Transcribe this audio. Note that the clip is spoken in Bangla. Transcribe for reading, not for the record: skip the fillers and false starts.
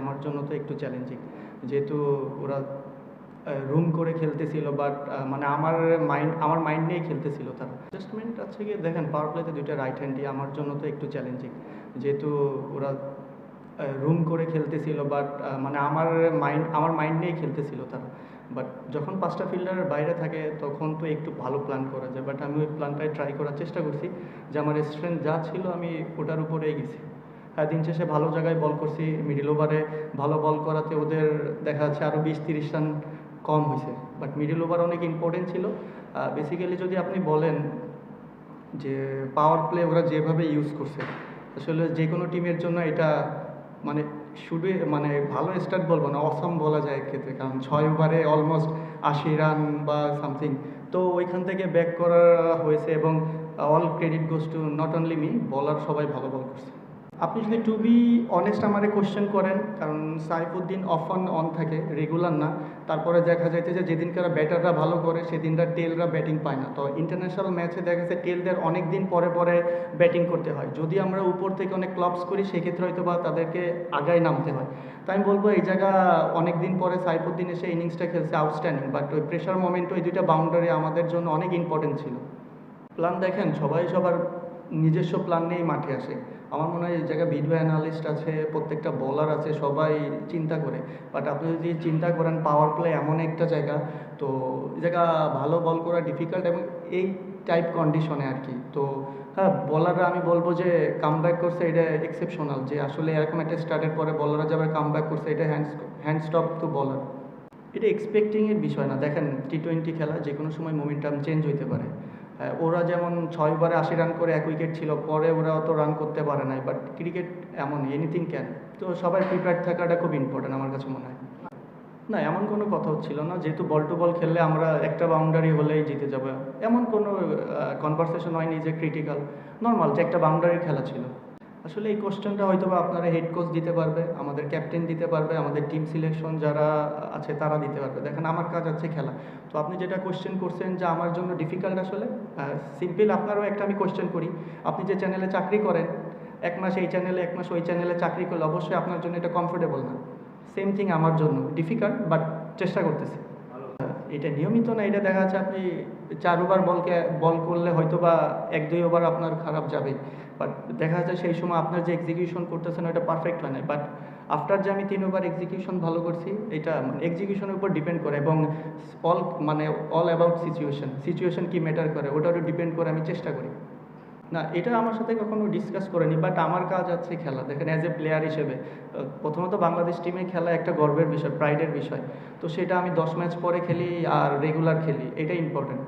আমার জন্য তো একটু চ্যালেঞ্জিং, যেহেতু ওরা রুম করে খেলতেছিল, বাট মানে আমার মাইন্ড নিয়েই খেলতেছিল তারা। অ্যাডজাস্টমেন্ট আছে গিয়ে দেখেন, পাওয়ার প্লেতে দুইটা রাইট হ্যান্ডই, আমার জন্য তো একটু চ্যালেঞ্জিং, যেহেতু ওরা রুম করে খেলতেছিল, বাট মানে আমার মাইন্ড নিয়েই খেলতেছিল তারা। বাট যখন 5টা ফিল্ডারের বাইরে থাকে তখন তো একটু ভালো প্ল্যান করা যায়, বাট আমি ওই প্ল্যানটাই ট্রাই করার চেষ্টা করছি, যে আমার স্ট্রেংথ যা ছিল আমি ওটার উপরেই গেছি। হ্যাঁ, দিন শেষে ভালো জায়গায় বল করছি, মিডিল ওভারে ভালো বল করাতে ওদের দেখা যাচ্ছে আরও 20-30 রান কম হয়েছে, বাট মিডিল ওভার অনেক ইম্পর্টেন্ট ছিল। বেসিক্যালি যদি আপনি বলেন যে পাওয়ার প্লে ওরা যেভাবে ইউজ করছে, আসলে যে কোনো টিমের জন্য এটা মানে শুধু মানে ভালো স্টার্ট বলবো না, অসম বলা যায় এক্ষেত্রে, কারণ 6 ওভারে অলমোস্ট 80 রান বা সামথিং। তো ওইখান থেকে ব্যাক করা হয়েছে, এবং all credit goes to not only me, বলার সবাই ভালো বল করছে। আপনি যদি টু বি অনেস্ট আমারে কোশ্চেন করেন, কারণ সাইফুদ্দিন অন থাকে, রেগুলার না। তারপরে দেখা যাইতে যে যেদিনকার ব্যাটাররা ভালো করে সেদিনটা টেলরা ব্যাটিং পায় না, তো ইন্টারন্যাশনাল ম্যাচে দেখা যাচ্ছে টেলদের অনেক দিন পরে পরে ব্যাটিং করতে হয়। যদি আমরা উপর থেকে অনেক ক্লাবস করি সেক্ষেত্রে হয়তো বা তাদেরকে আগায় নামতে হয়। তাই আমি বলবো এই জায়গা অনেক দিন পরে সাইফুদ্দিন এসে ইনিংসটা খেলছে আউটস্ট্যান্ডিং, বাট ওই প্রেশার মোমেন্ট ওই দুইটা বাউন্ডারি আমাদের জন্য অনেক ইম্পর্টেন্ট ছিল। প্ল্যান দেখেন, সবাই সবার নিজস্ব প্ল্যান নিয়েই মাঠে আসে। আমার মনে হয় এই জায়গায় ভিডিও অ্যানালিস্ট আছে, প্রত্যেকটা বলার আছে, সবাই চিন্তা করে। বাট আপনি যদি চিন্তা করেন পাওয়ার প্লে এমন একটা জায়গা, তো এই জায়গা ভালো বল করা ডিফিকাল্ট, এবং এই টাইপ কন্ডিশনে আর কি। তো হ্যাঁ, বলাররা আমি বলবো যে কামব্যাক করছে, এটা এক্সেপশনাল, যে আসলে এরকম একটা স্টার্টের পরে বলাররা যাবার কামব্যাক করছে, এটা হ্যান্ড স্টপ টু বলার। এটা এক্সপেক্টিংয়ের বিষয় না। দেখেন, টি-20 খেলা, যে কোনো সময় মোমেন্টাম চেঞ্জ হইতে পারে। ওরা যেমন 6 ওভারে 80 রান করে 1 উইকেট ছিল, পরে ওরা অত রান করতে পারে নাই, বাট ক্রিকেট এমন, এনিথিং ক্যান। তো সবাই প্রিপেয়ার্ড থাকাটা খুব ইম্পর্টেন্ট আমার কাছে মনে হয়। না, এমন কোনো কথা হচ্ছিল না, যেহেতু বল টু বল খেললে আমরা একটা বাউন্ডারি হলেই জিতে যাবে, এমন কোনো কনভারসেশন হয়নি যে ক্রিটিক্যাল। নর্মাল যে একটা বাউন্ডারির খেলা ছিল। আসলে এই কোশ্চেনটা হয়তো বা আপনারা হেড কোচ দিতে পারবে, আমাদের ক্যাপ্টেন দিতে পারবে, আমাদের টিম সিলেকশন যারা আছে তারা দিতে পারবে। দেখেন, আমার কাজ আছে খেলা। তো আপনি যেটা কোশ্চেন করছেন যে আমার জন্য ডিফিকাল্ট, আসলে সিম্পল আপনারও একটা আমি কোশ্চেন করি। আপনি যে চ্যানেলে চাকরি করেন, 1 মাস এই চ্যানেলে 1 মাস ওই চ্যানেলে চাকরি করলে অবশ্যই আপনার জন্য এটা কমফোর্টেবল না। সেম থিং আমার জন্য ডিফিকাল্ট, বাট চেষ্টা করতেছি। এটা নিয়মিত না, এটা দেখা যাচ্ছে আপনি 4 ওভার বল করলে হয়তো বা 1-2 ওভার আপনার খারাপ যাবে, বাট দেখা যাচ্ছে সেই সময় আপনার যে এক্সিকিউশন করতেছেন ওটা পারফেক্ট হয় না। বাট আফটার যে আমি 3 ওভার এক্সিকিউশন ভালো করছি, এটা এক্সিকিউশনের উপর ডিপেন্ড করে, এবং অল অ্যাবাউট সিচুয়েশন কি ম্যাটার করে ওটার উপর ডিপেন্ড করে আমি চেষ্টা করি। না, এটা আমার সাথে কখনো ডিসকাস করেনি, বাট আমার কাজ আছে খেলা। দেখেন, অ্যাজ এ প্লেয়ার হিসেবে প্রথমত বাংলাদেশ টিমে খেলা একটা গর্বের বিষয়, প্রাইডের বিষয়। তো সেটা আমি 10 ম্যাচ পরে খেলি আর রেগুলার খেলি, এটাই ইম্পর্টেন্ট।